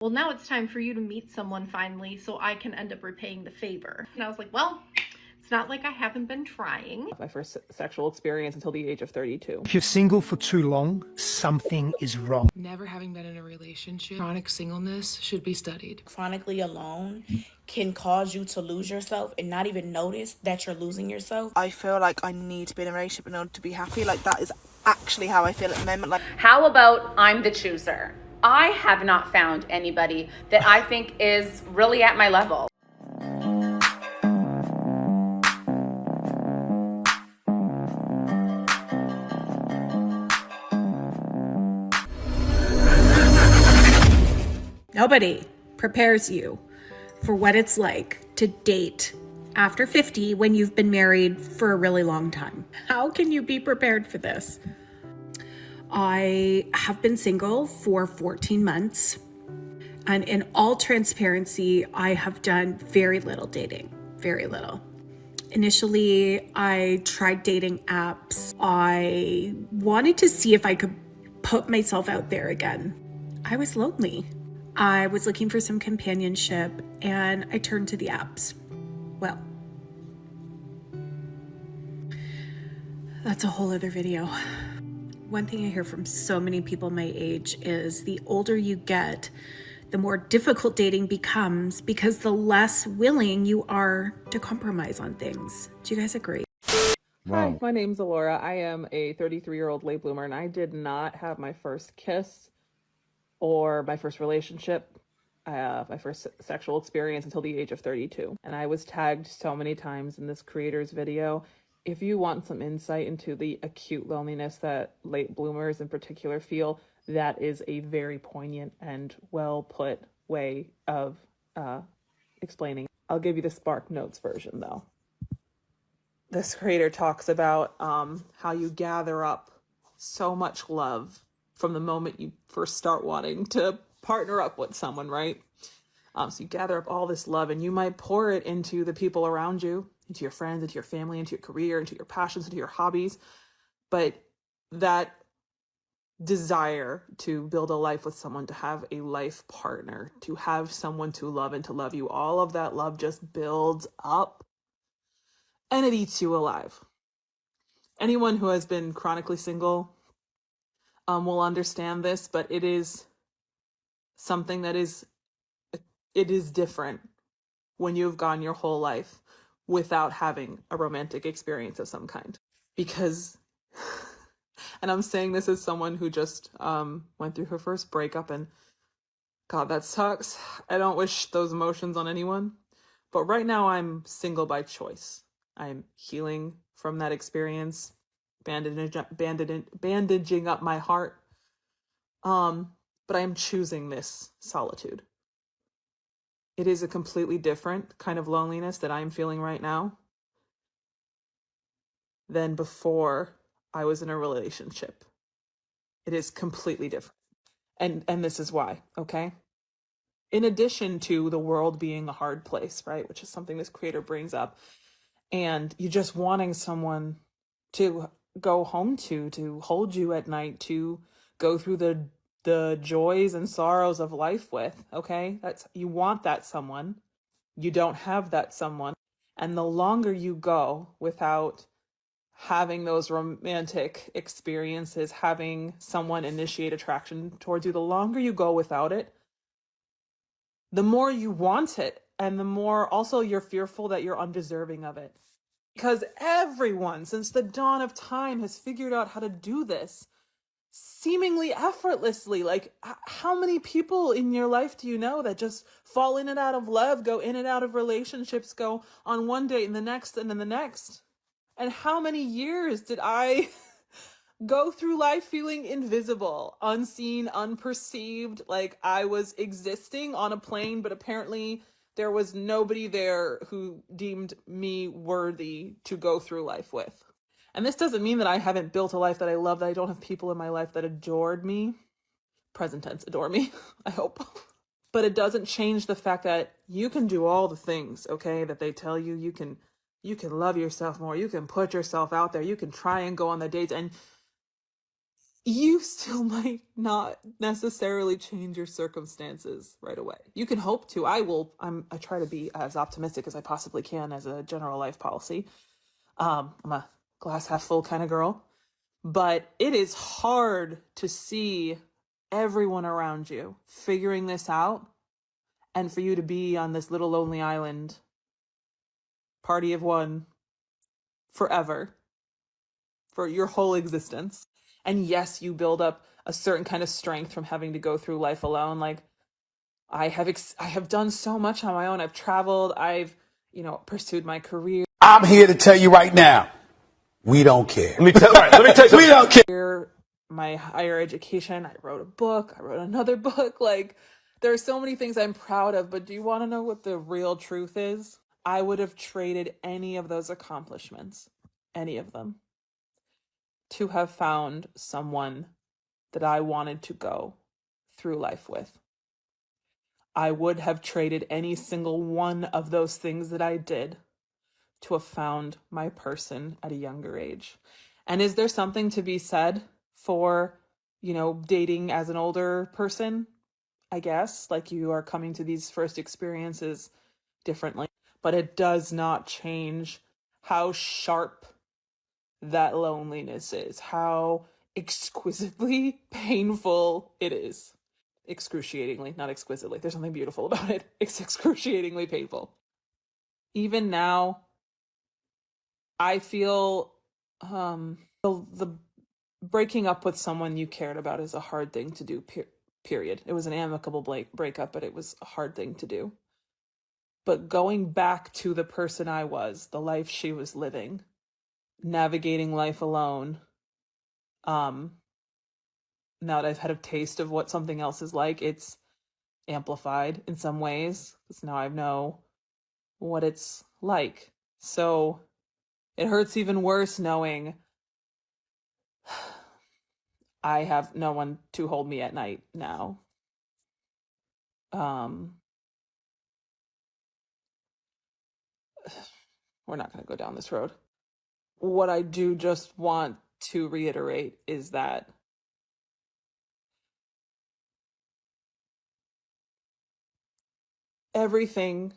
well, now it's time for you to meet someone finally so I can end up repaying the favor. And I was like, well, it's not like I haven't been trying. My first sexual experience until the age of 32. If you're single for too long, something is wrong. Never having been in a relationship, chronic singleness should be studied. Chronically alone can cause you to lose yourself and not even notice that you're losing yourself. I feel like I need to be in a relationship in order to be happy. Like, that is actually how I feel at the moment. Like, how about I'm the chooser? I have not found anybody that I think is really at my level. Nobody prepares you for what it's like to date after 50 when you've been married for a really long time. How can you be prepared for this? I have been single for 14 months, and in all transparency, I have done very little dating, very little. Initially, I tried dating apps. I wanted to see if I could put myself out there again. I was lonely. I was looking for some companionship, and I turned to the apps. Well, that's a whole other video. One thing I hear from so many people my age is the older you get, the more difficult dating becomes because the less willing you are to compromise on things. Do you guys agree? Hi, my name's Alora. I am a 33-year-old late bloomer, and I did not have my first kiss or my first relationship, my first sexual experience until the age of 32. And I was tagged so many times in this creator's video. If you want some insight into the acute loneliness that late bloomers in particular feel, that is a very poignant and well put way of explaining. I'll give you the Spark Notes version though. This creator talks about how you gather up so much love from the moment you first start wanting to partner up with someone, right? So you gather up all this love and you might pour it into the people around you, into your friends, into your family, into your career, into your passions, into your hobbies. But that desire to build a life with someone, to have a life partner, to have someone to love and to love you, all of that love just builds up and it eats you alive. Anyone who has been chronically single will understand this, but it is something that is different when you've gone your whole life without having a romantic experience of some kind. Because, and I'm saying this as someone who just went through her first breakup, and God, that sucks. I don't wish those emotions on anyone. But right now I'm single by choice. I'm healing from that experience, bandaging up my heart. But I am choosing this solitude. It is a completely different kind of loneliness that I'm feeling right now than before I was in a relationship. It is completely different. And this is why, okay? In addition to the world being a hard place, right? Which is something this creator brings up. And you just wanting someone to go home to hold you at night, to go through the joys and sorrows of life with, okay? You want that someone. You don't have that someone. And the longer you go without having those romantic experiences, having someone initiate attraction towards you, the longer you go without it, the more you want it. And the more also you're fearful that you're undeserving of it. Because everyone since the dawn of time has figured out how to do this seemingly effortlessly. Like, how many people in your life do you know that just fall in and out of love, go in and out of relationships, go on one date and the next and then the next? And how many years did I go through life feeling invisible, unseen, unperceived, like I was existing on a plane, but apparently there was nobody there who deemed me worthy to go through life with. And this doesn't mean that I haven't built a life that I love, that I don't have people in my life that adored me. Present tense, adore me, I hope. But it doesn't change the fact that you can do all the things, okay, that they tell you. You can love yourself more. You can put yourself out there. You can try and go on the dates. And you still might not necessarily change your circumstances right away. You can hope to. I try to be as optimistic as I possibly can as a general life policy. I'm a glass half full kind of girl, but it is hard to see everyone around you figuring this out and for you to be on this little lonely island, party of one, forever, for your whole existence. And yes, you build up a certain kind of strength from having to go through life alone. Like I have done so much on my own. I've traveled, I've, pursued my career. I'm here to tell you right now, we don't care. Let me tell you something. We don't care. My higher education, I wrote a book, I wrote another book. Like, there are so many things I'm proud of, but do you want to know what the real truth is? I would have traded any of those accomplishments, any of them, to have found someone that I wanted to go through life with. I would have traded any single one of those things that I did to have found my person at a younger age. And is there something to be said for, dating as an older person? I guess, like, you are coming to these first experiences differently, but it does not change how sharp that loneliness is, how exquisitely painful it is. Excruciatingly, not exquisitely. There's something beautiful about it. It's excruciatingly painful. Even now, I feel the breaking up with someone you cared about is a hard thing to do, period. It was an amicable breakup, but it was a hard thing to do. But going back to the person I was, the life she was living, navigating life alone, now that I've had a taste of what something else is like, it's amplified in some ways, because now I know what it's like. So it hurts even worse knowing I have no one to hold me at night now. We're not going to go down this road. What I do just want to reiterate is that everything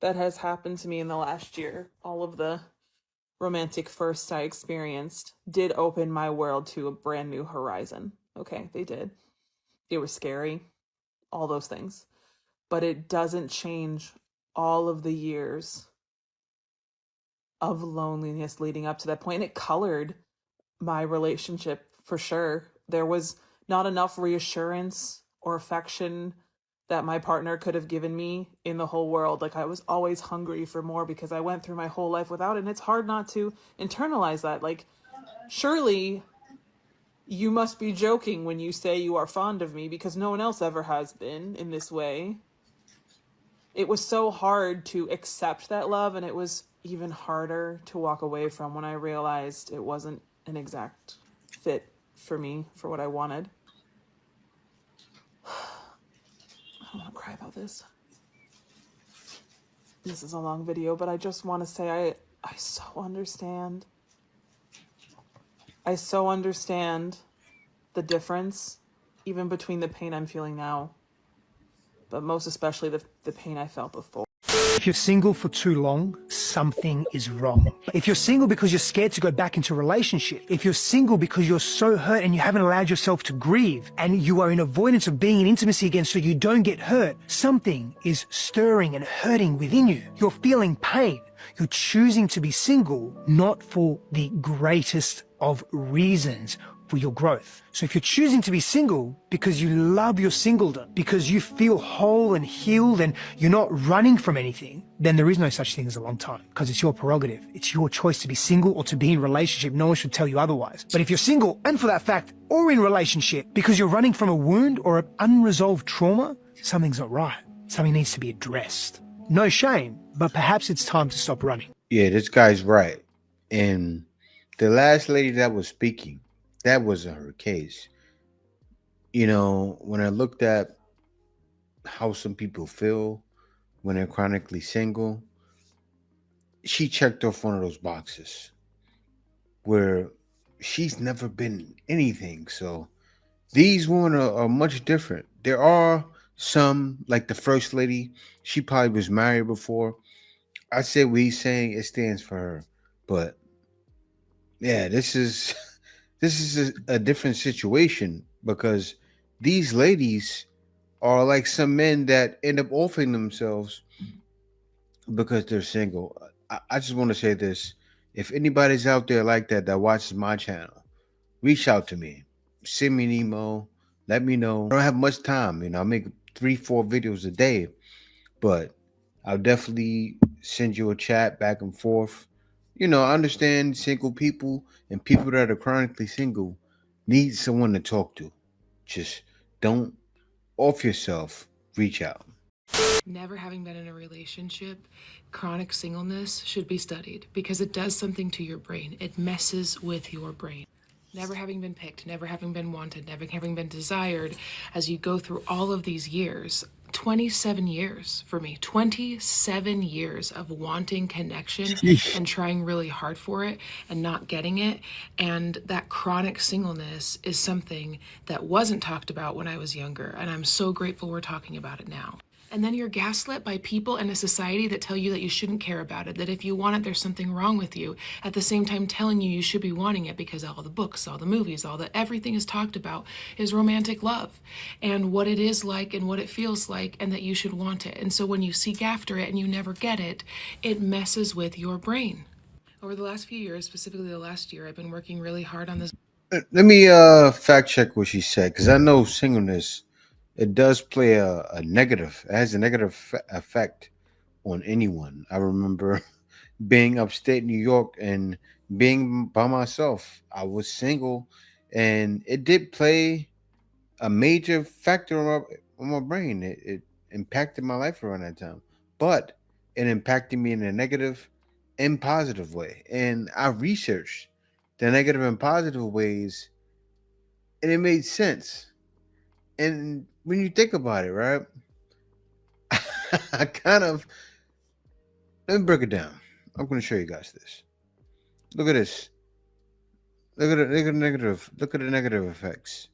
that has happened to me in the last year, all of the romantic firsts I experienced, did open my world to a brand new horizon. Okay, they did. It was scary, all those things. But it doesn't change all of the years of loneliness leading up to that point. And it colored my relationship for sure. There was not enough reassurance or affection that my partner could have given me in the whole world. Like, I was always hungry for more because I went through my whole life without it. And it's hard not to internalize that. Like, surely you must be joking when you say you are fond of me, because no one else ever has been in this way. It was so hard to accept that love, and it was even harder to walk away from when I realized it wasn't an exact fit for me, for what I wanted. I don't want to cry about this. This is a long video, but I just want to say I so understand. I so understand the difference, even between the pain I'm feeling now, but most especially the pain I felt before. If you're single for too long, something is wrong. If you're single because you're scared to go back into a relationship, if you're single because you're so hurt and you haven't allowed yourself to grieve, and you are in avoidance of being in intimacy again so you don't get hurt, something is stirring and hurting within you. You're feeling pain. You're choosing to be single, not for the greatest of reasons for your growth. So if you're choosing to be single because you love your singledom, because you feel whole and healed and you're not running from anything, then there is no such thing as a long time, because it's your prerogative. It's your choice to be single or to be in relationship. No one should tell you otherwise. But if you're single, and for that fact, or in relationship because you're running from a wound or an unresolved trauma, something's not right. Something needs to be addressed. No shame, but perhaps it's time to stop running. Yeah, this guy's right. And the last lady that was speaking, that wasn't her case. When I looked at how some people feel when they're chronically single, she checked off one of those boxes where she's never been anything. So these women are much different. There are some, like the first lady, she probably was married before. I said what he's saying, it stands for her. But yeah, this is this is a different situation because these ladies are like some men that end up offering themselves because they're single. I just want to say this. If anybody's out there like that that watches my channel, reach out to me. Send me an email. Let me know. I don't have much time. I make 3-4 videos a day, but I'll definitely send you a chat back and forth. I understand single people and people that are chronically single need someone to talk to. Just don't off yourself. Reach out. Never having been in a relationship, chronic singleness should be studied because it does something to your brain. It messes with your brain. Never having been picked, never having been wanted, never having been desired, as you go through all of these years, 27 years for me, 27 years of wanting connection Sheesh. and trying really hard for it and not getting it. And that chronic singleness is something that wasn't talked about when I was younger. And I'm so grateful we're talking about it now. And then you're gaslit by people in a society that tell you that you shouldn't care about it, that if you want it, there's something wrong with you, at the same time telling you you should be wanting it because all the books, all the movies, everything is talked about is romantic love and what it is like and what it feels like and that you should want it. And so when you seek after it and you never get it, it messes with your brain. Over the last few years, specifically the last year, I've been working really hard on this. Let me fact check what she said because I know singleness, it does play a negative. It has a negative effect on anyone. I remember being upstate New York and being by myself. I was single, and it did play a major factor on my brain. It impacted my life around that time, but it impacted me in a negative and positive way. And I researched the negative and positive ways, and it made sense. And when you think about it, right, I kind of let me break it down. I'm going to show you guys this. Look at this. Look at the negative. Look at the negative effects.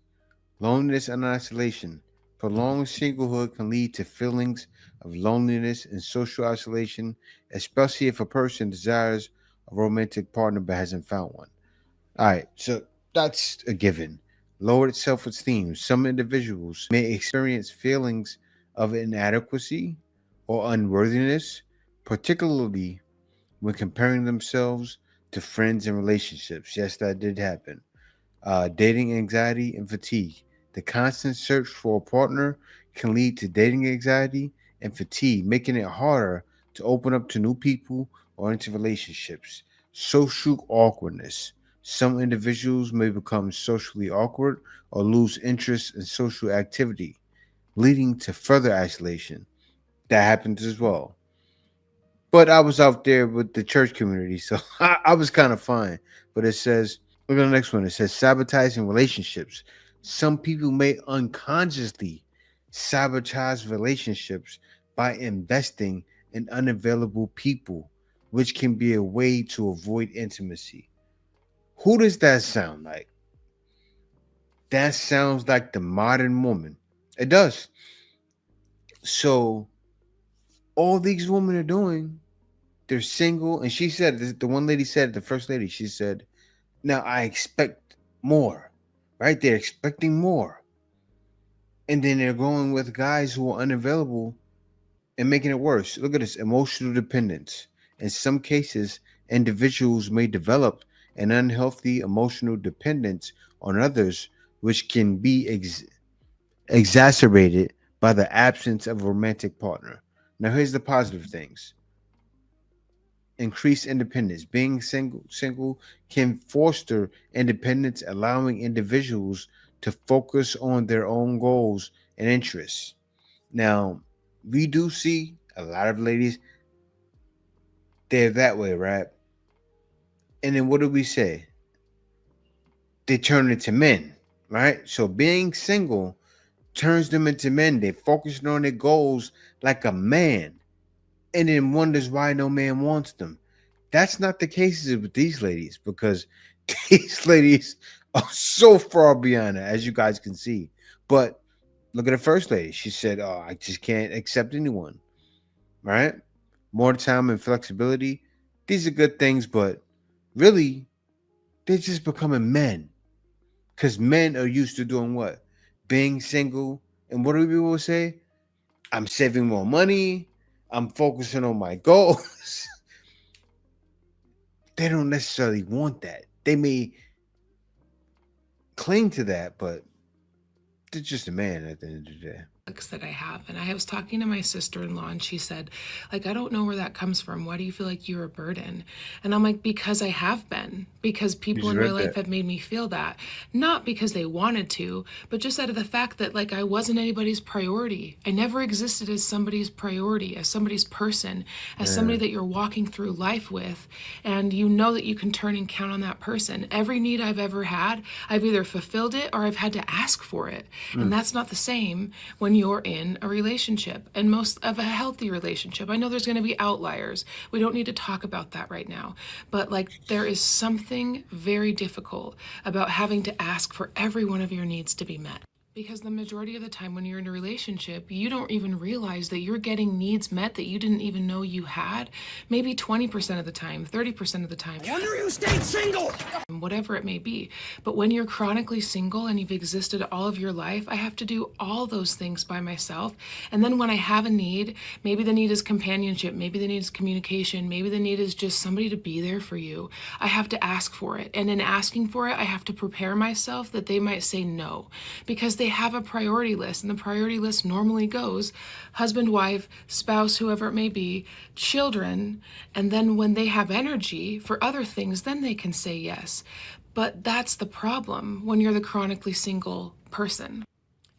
Loneliness and isolation. Prolonged singlehood can lead to feelings of loneliness and social isolation, especially if a person desires a romantic partner but hasn't found one. All right, so that's a given. Lowered self esteem. Some individuals may experience feelings of inadequacy or unworthiness, particularly when comparing themselves to friends and relationships. Yes, that did happen. Dating anxiety and fatigue. The constant search for a partner can lead to dating anxiety and fatigue, making it harder to open up to new people or into relationships. Social awkwardness. Some individuals may become socially awkward or lose interest in social activity, leading to further isolation. That happens as well. But I was out there with the church community, so I was kind of fine. But it says, look at the next one. It says sabotaging relationships. Some people may unconsciously sabotage relationships by investing in unavailable people, which can be a way to avoid intimacy. Who does that sound like? That sounds like the modern woman. It does. So all these women are doing, they're single, and she said, the one lady said, the first lady, she said, now I expect more, right? They're expecting more. And then they're going with guys who are unavailable and making it worse. Look at this emotional dependence. In some cases, individuals may develop an unhealthy emotional dependence on others, which can be exacerbated by the absence of a romantic partner. Now, here's the positive things. Increased independence. Being single can foster independence, allowing individuals to focus on their own goals and interests. Now, we do see a lot of ladies, they're that way, right? And then what do we say? They turn into men, right? So being single turns them into men. They're focusing on their goals like a man, and then wonders why no man wants them. That's not the case with these ladies because These ladies are so far beyond that, as you guys can see. But look at the first lady. She said, "Oh, I just can't accept anyone." Right? More time and flexibility. These are good things, but really, they're just becoming men. Because men are used to doing what? Being single. And what do people say? I'm saving more money. I'm focusing on my goals. They don't necessarily want that. They may cling to that, but they're just a man at the end of the day. That I have. And I was talking to my sister-in-law and she said, like, I don't know where that comes from. Why do you feel like you're a burden? And I'm like, because I have been. Because people in my life have made me feel that. Not because they wanted to, but just out of the fact that, like, I wasn't anybody's priority. I never existed as somebody's priority, as somebody's person, as somebody that you're walking through life with. And you know that you can turn and count on that person. Every need I've ever had, I've either fulfilled it or I've had to ask for it. And that's not the same when you're in a relationship, and most of a healthy relationship. I know there's going to be outliers. We don't need to talk about that right now. But like, there is something very difficult about having to ask for every one of your needs to be met. Because the majority of the time when you're in a relationship, you don't even realize that you're getting needs met that you didn't even know you had. Maybe 20% of the time, 30% of the time. I wonder you stayed single! Whatever it may be. But when you're chronically single and you've existed all of your life, I have to do all those things by myself. And then when I have a need, maybe the need is companionship, maybe the need is communication, maybe the need is just somebody to be there for you. I have to ask for it. And in asking for it, I have to prepare myself that they might say no. Because they have a priority list, and the priority list normally goes husband, wife, spouse, whoever it may be, children, and then when they have energy for other things, then they can say yes. But that's the problem when you're the chronically single person.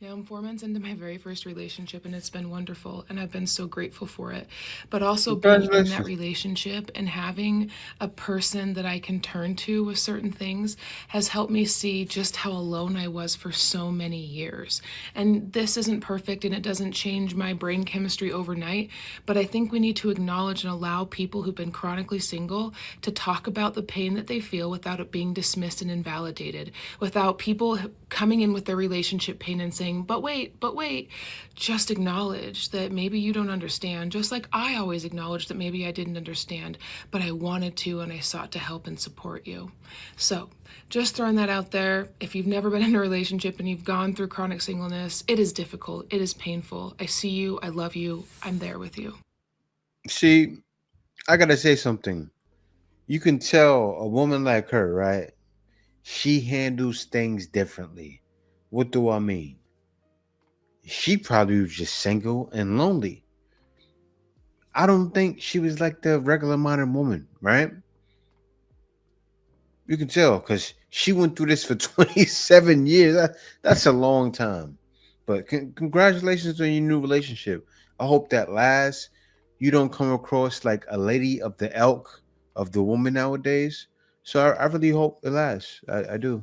Now I'm 4 months into my very first relationship, and it's been wonderful, and I've been so grateful for it. But also being in that relationship and having a person that I can turn to with certain things has helped me see just how alone I was for so many years. And this isn't perfect, and it doesn't change my brain chemistry overnight, but I think we need to acknowledge and allow people who've been chronically single to talk about the pain that they feel without it being dismissed and invalidated, without people coming in with their relationship pain and saying, but wait, just acknowledge that maybe you don't understand, just like I always acknowledged that maybe I didn't understand, but I wanted to, and I sought to help and support you. So just throwing that out there. If you've never been in a relationship and you've gone through chronic singleness, it is difficult, it is painful. I see you, I love you, I'm there with you. See, I gotta say something. You can tell a woman like her, right? She handles things differently. What do I mean? She probably was just single and lonely. I don't think she was like the regular modern woman, right? You can tell because she went through this for 27 years. That's a long time. But congratulations on your new relationship. I hope that lasts. You don't come across like a lady of the elk of the woman nowadays. So I really hope it lasts. I do.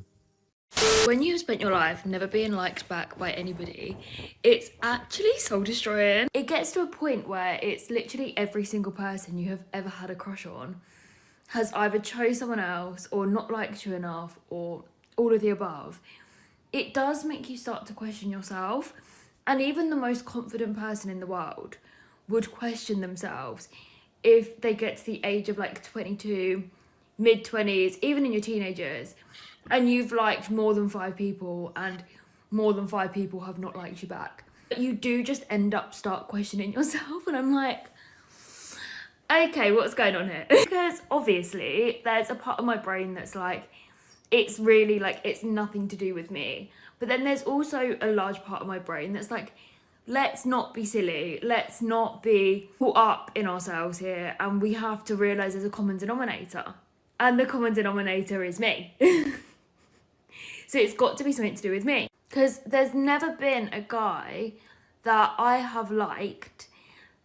When you've spent your life never being liked back by anybody, it's actually soul destroying. It gets to a point where it's literally every single person you have ever had a crush on has either chose someone else or not liked you enough or all of the above. It does make you start to question yourself, and even the most confident person in the world would question themselves if they get to the age of like 22, mid-20s, even in your teenagers, and you've liked more than 5 people and more than 5 people have not liked you back. You do just start questioning yourself, and I'm like, okay, what's going on here? Because obviously there's a part of my brain that's like, it's really like, it's nothing to do with me. But then there's also a large part of my brain that's like, let's not be silly. Let's not be caught up in ourselves here. And we have to realise there's a common denominator. And the common denominator is me. So it's got to be something to do with me. Because there's never been a guy that I have liked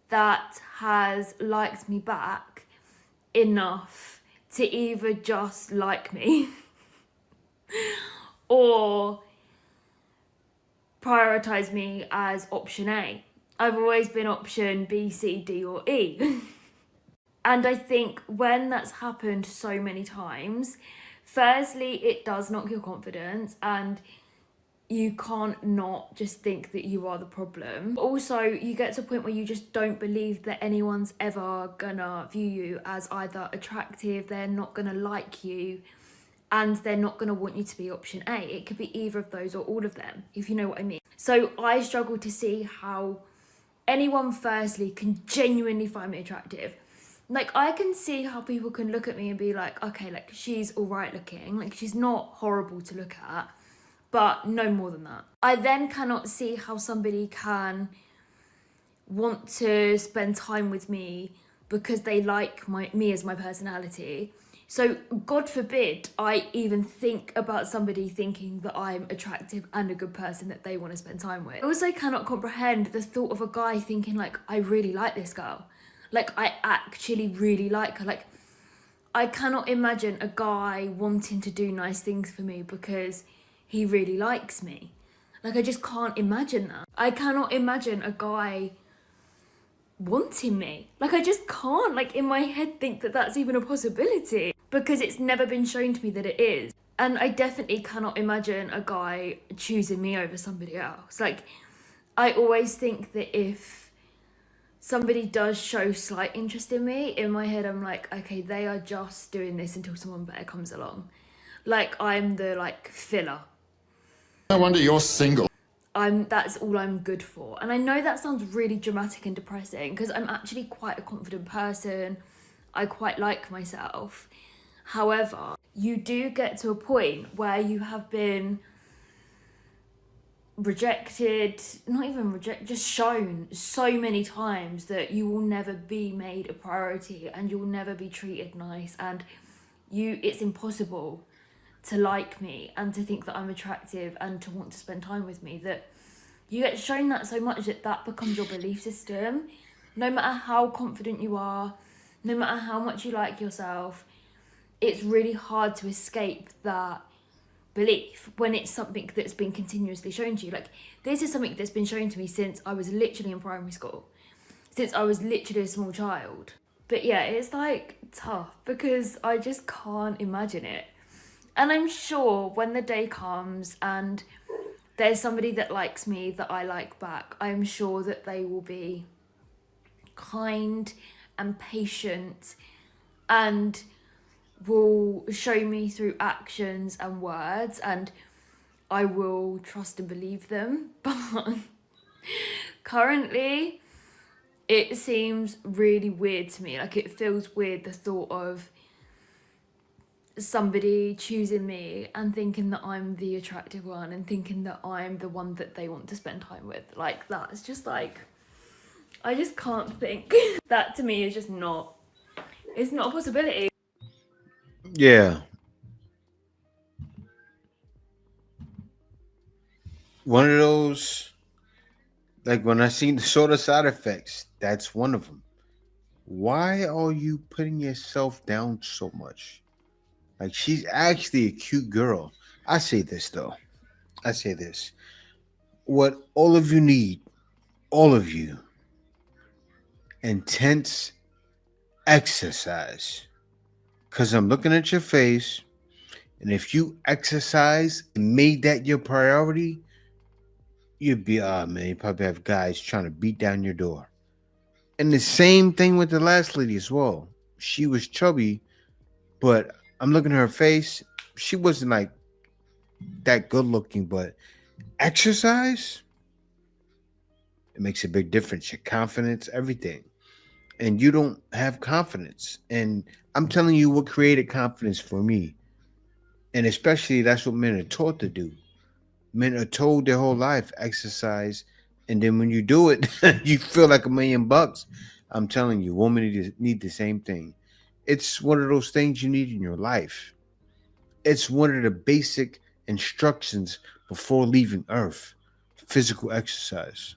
that has liked me back enough to either just like me or prioritise me as option A. I've always been option B, C, D or E. And I think when that's happened so many times, Firstly, it does knock your confidence, and you can't not just think that you are the problem. Also, you get to a point where you just don't believe that anyone's ever gonna view you as either attractive, they're not gonna like you, and they're not gonna want you to be option A. It could be either of those or all of them, if you know what I mean. So I struggle to see how anyone firstly can genuinely find me attractive. Like, I can see how people can look at me and be like, okay, like, she's all right looking, like, she's not horrible to look at, but no more than that. I then cannot see how somebody can want to spend time with me because they like me as my personality. So God forbid I even think about somebody thinking that I'm attractive and a good person that they want to spend time with. I also cannot comprehend the thought of a guy thinking like, I really like this girl. Like, I actually really like her. Like, I cannot imagine a guy wanting to do nice things for me because he really likes me. Like, I just can't imagine that. I cannot imagine a guy wanting me. Like, I just can't, like, in my head think that that's even a possibility because it's never been shown to me that it is. And I definitely cannot imagine a guy choosing me over somebody else. Like, I always think that if somebody does show slight interest in me, in my head I'm like, okay, they are just doing this until someone better comes along. Like, I'm the, like, filler. No wonder you're single. That's all I'm good for. And I know that sounds really dramatic and depressing because I'm actually quite a confident person. I quite like myself. However, you do get to a point where you have been rejected, not even rejected, just shown so many times that you will never be made a priority and you'll never be treated nice, and it's impossible to like me and to think that I'm attractive and to want to spend time with me, that you get shown that so much that becomes your belief system. No matter how confident you are, no matter how much you like yourself, it's really hard to escape that belief when it's something that's been continuously shown to you. Like, this is something that's been shown to me since I was literally in primary school, since I was literally a small child. But yeah, it's like tough because I just can't imagine it. And I'm sure when the day comes and there's somebody that likes me that I like back, I'm sure that they will be kind and patient and will show me through actions and words, and I will trust and believe them. But currently it seems really weird to me. Like, it feels weird, the thought of somebody choosing me and thinking that I'm the attractive one and thinking that I'm the one that they want to spend time with. Like, that's just like, I just can't think. That to me is just not, it's not a possibility. Yeah. One of those, like when I seen the sort of side effects, that's one of them. Why are you putting yourself down so much? Like, she's actually a cute girl. I say this though. I say this. What all of you need, all of you, intense exercise. Because I'm looking at your face, and if you exercise and made that your priority, you'd be, man, you probably have guys trying to beat down your door. And the same thing with the last lady as well. She was chubby, but I'm looking at her face. She wasn't like that good looking, but exercise, it makes a big difference. Your confidence, everything. And you don't have confidence. And I'm telling you what created confidence for me. And especially that's what men are taught to do. Men are told their whole life, exercise. And then when you do it, you feel like $1,000,000. I'm telling you, women need the same thing. It's one of those things you need in your life. It's one of the basic instructions before leaving Earth. Physical exercise.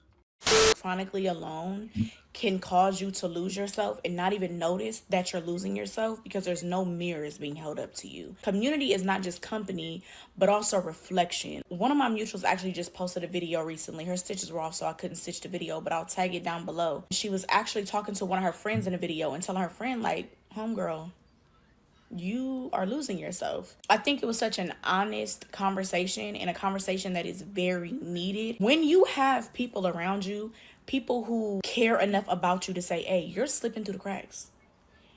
Chronically alone can cause you to lose yourself and not even notice that you're losing yourself because there's no mirrors being held up to you. Community is not just company, but also reflection. One of my mutuals actually just posted a video recently. Her stitches were off, so I couldn't stitch the video, but I'll tag it down below. She was actually talking to one of her friends in a video and telling her friend, like, homegirl, you are losing yourself. I think it was such an honest conversation, and a conversation that is very needed. When you have people around you, people who care enough about you to say, hey, you're slipping through the cracks.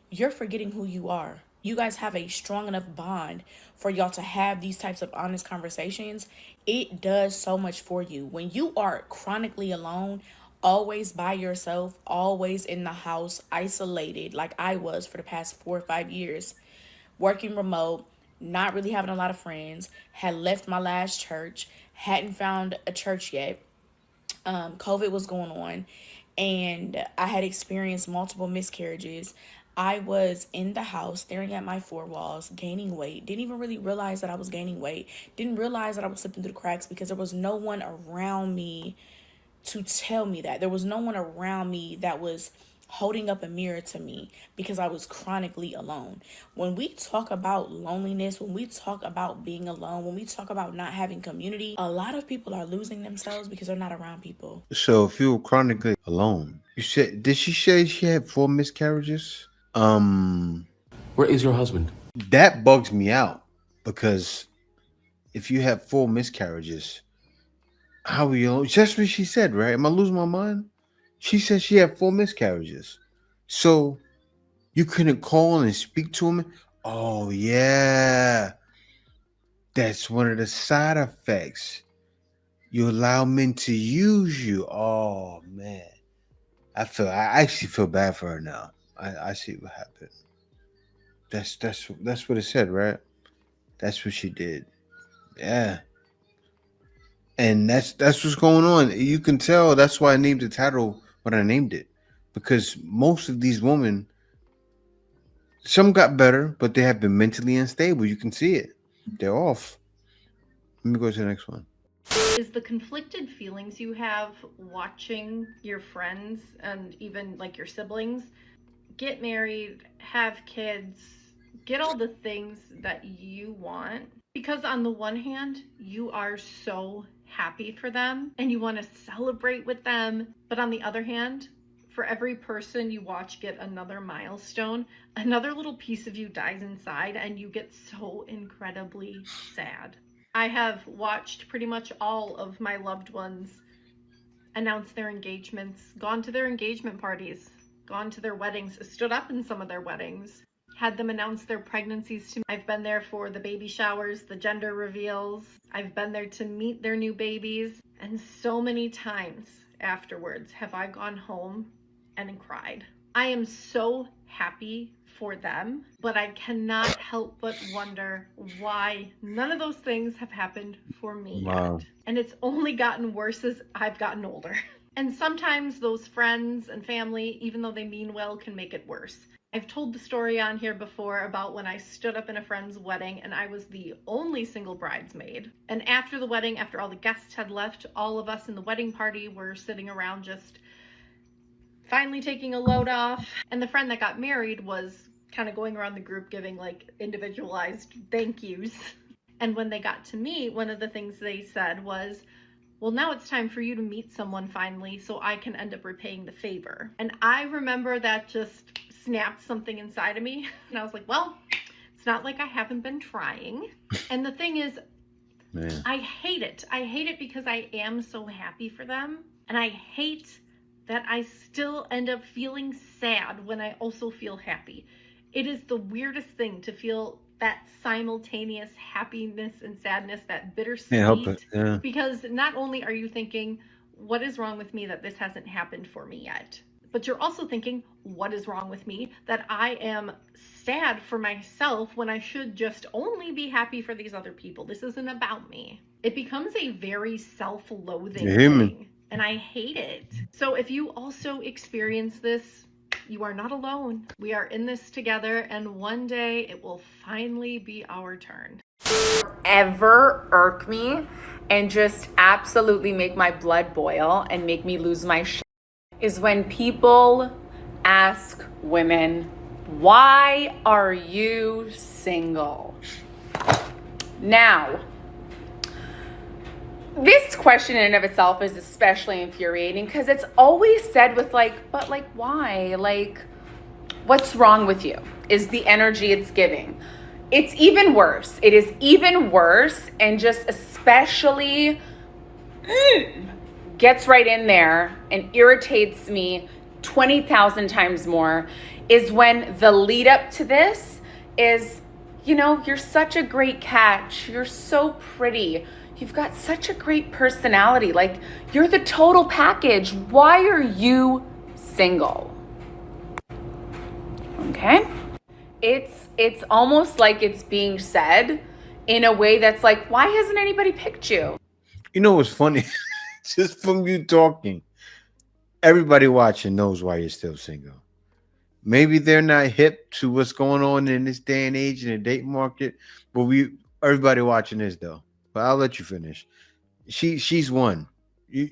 You're forgetting who you are. You guys have a strong enough bond for y'all to have these types of honest conversations. It does so much for you. When you are chronically alone, always by yourself, always in the house, isolated, like I was for the past 4 or 5 years, working remote, not really having a lot of friends, had left my last church, hadn't found a church yet. COVID was going on, and I had experienced multiple miscarriages. I was in the house staring at my four walls, gaining weight. Didn't even really realize that I was gaining weight. Didn't realize that I was slipping through the cracks because there was no one around me to tell me that. There was no one around me that was holding up a mirror to me because I was chronically alone. When we talk about loneliness, when we talk about being alone, when we talk about not having community, a lot of people are losing themselves because they're not around people. So if you were chronically alone, you said, did she say she had 4 miscarriages? Where is your husband? That bugs me out, because if you have 4 miscarriages, how are you alone? That's what she said, right? Am I losing my mind? She said she had 4 miscarriages. So you couldn't call and speak to him? Oh, yeah. That's one of the side effects. You allow men to use you. Oh, man. I actually feel bad for her now. I see what happened. That's what it said, right? That's what she did. Yeah. And that's what's going on. You can tell. That's why I named the title what I named it, because most of these women, some got better, but they have been mentally unstable. You can see it. They're off. Let me go to the next one. Is the conflicted feelings you have watching your friends and even like your siblings get married, have kids, get all the things that you want. Because on the one hand, you are so happy for them and you want to celebrate with them. But on the other hand, for every person you watch get another milestone, another little piece of you dies inside and you get so incredibly sad. I have watched pretty much all of my loved ones announce their engagements, gone to their engagement parties, gone to their weddings, stood up in some of their weddings, had them announce their pregnancies to me. I've been there for the baby showers, the gender reveals. I've been there to meet their new babies. And so many times afterwards have I gone home and cried. I am so happy for them, but I cannot help but wonder why none of those things have happened for me yet. And it's only gotten worse as I've gotten older. And sometimes those friends and family, even though they mean well, can make it worse. I've told the story on here before about when I stood up in a friend's wedding and I was the only single bridesmaid. And after the wedding, after all the guests had left, all of us in the wedding party were sitting around just finally taking a load off. And the friend that got married was kind of going around the group giving like individualized thank yous. And when they got to me, one of the things they said was, well, now it's time for you to meet someone finally so I can end up repaying the favor. And I remember that just snapped something inside of me. And I was like, well, it's not like I haven't been trying. And the thing is, man, I hate it. I hate it because I am so happy for them. And I hate that I still end up feeling sad when I also feel happy. It is the weirdest thing to feel that simultaneous happiness and sadness, that bittersweet. Yeah. Because not only are you thinking, what is wrong with me that this hasn't happened for me yet? But you're also thinking, what is wrong with me that I am sad for myself when I should just only be happy for these other people? This isn't about me. It becomes a very self-loathing thing, and I hate it. So if you also experience this, you are not alone. We are in this together, and one day it will finally be our turn. Ever irk me and just absolutely make my blood boil and make me lose my shit is when people ask women, why are you single? Now, this question in and of itself is especially infuriating because it's always said with like, but like, why? Like, What's wrong with you is the energy it's giving. It's even worse. It is even worse, and just especially gets right in there and irritates me 20,000 times more is when the lead up to this is, you know, you're such a great catch. You're so pretty. You've got such a great personality. Like, you're the total package. Why are you single? Okay? It's almost like it's being said in a way that's like, why hasn't anybody picked you? You know what's funny? Just from you talking, everybody watching knows why you're still single. Maybe they're not hip to what's going on in this day and age in the date market, but everybody watching this though. But I'll let you finish. She's one. You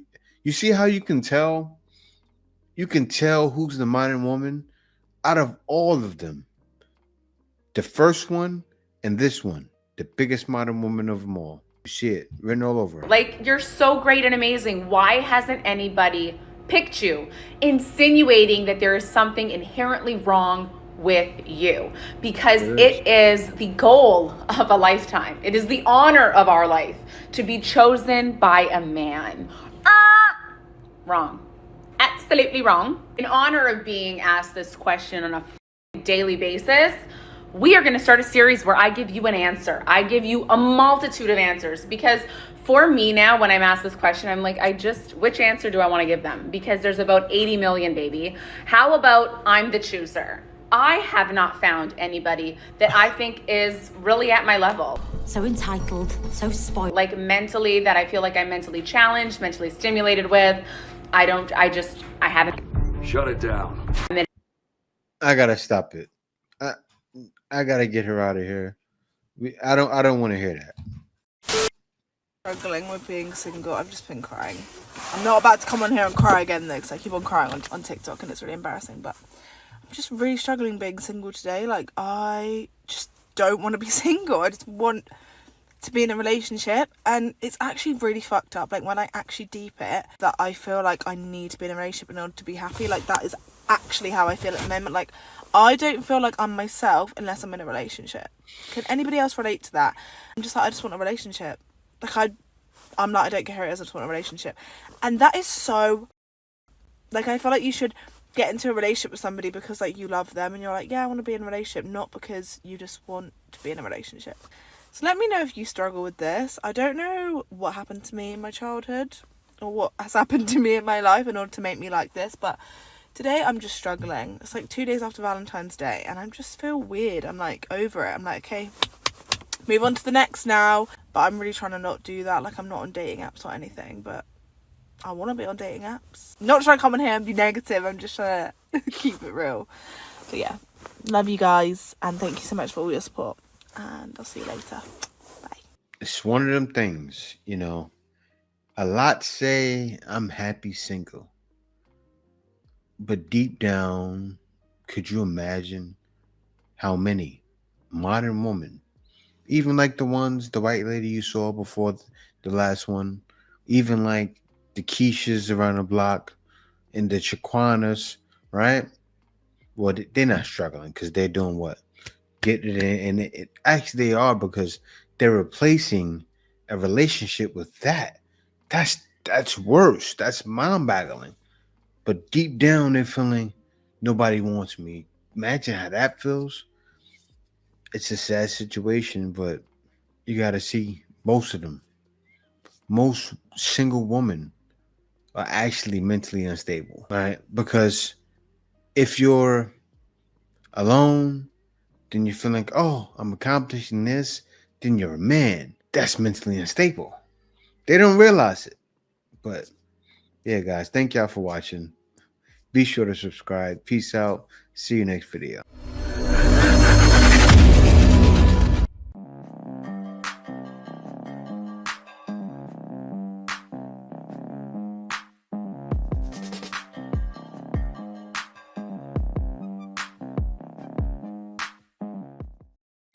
see how you can tell? You can tell who's the modern woman out of all of them. The first one and this one, the biggest modern woman of them all. You see it written all over her. Like, you're so great and amazing. Why hasn't anybody picked you? Insinuating that there is something inherently wrong with you, because it is the goal of a lifetime. It is the honor of our life to be chosen by a man. Wrong. Absolutely wrong. In honor of being asked this question on a daily basis, we are going to start a series where I give you an answer. I give you a multitude of answers, because for me now, when I'm asked this question, I'm like, which answer do I want to give them? Because there's about 80 million, baby. How about I'm the chooser? I have not found anybody that I think is really at my level. So entitled, so spoiled. Like, mentally, that I feel like I'm mentally challenged, mentally stimulated with. I haven't. Shut it down. I gotta stop it. I gotta get her out of here. I don't want to hear that. Struggling with being single. I've just been crying. I'm not about to come on here and cry again though, because I keep on crying on TikTok and it's really embarrassing. But I'm just really struggling being single today. Like, I just don't want to be single. I just want to be in a relationship, and it's actually really fucked up. Like, when I actually deep it, that I feel like I need to be in a relationship in order to be happy. Like, that is actually how I feel at the moment. Like, I don't feel like I'm myself unless I'm in a relationship. Can anybody else relate to that? I'm just like, I just want a relationship. Like, I'm like, I don't care who it is, I just want a relationship. And that is so, like, I feel like you should get into a relationship with somebody because, like, you love them and you're like, yeah, I want to be in a relationship, not because you just want to be in a relationship. So let me know if you struggle with this. I don't know what happened to me in my childhood or what has happened to me in my life in order to make me like this, but today I'm just struggling. It's like 2 days after Valentine's Day and I just feel weird. I'm like over it. I'm like, okay, move on to the next now. But I'm really trying to not do that. Like, I'm not on dating apps or anything, but I want to be on dating apps. Not trying to come on here and be negative. I'm just trying to keep it real. But yeah, love you guys and thank you so much for all your support. And I'll see you later. Bye. It's one of them things, you know. A lot say I'm happy single. But deep down, could you imagine how many modern women, even like the white lady you saw before the last one, even like the Keishas around the block and the Chiquanas, right? Well, they're not struggling because they're doing what? Getting it in. And it actually they are, because they're replacing a relationship with that. That's worse. That's mind-boggling. But deep down, they're feeling nobody wants me. Imagine how that feels. It's a sad situation, but you got to see most of them. Most single women are actually mentally unstable, right? Because if you're alone, then you feel like, oh, I'm accomplishing this. Then you're a man. That's mentally unstable. They don't realize it. But yeah, guys, thank y'all for watching. Be sure to subscribe. Peace out. See you next video.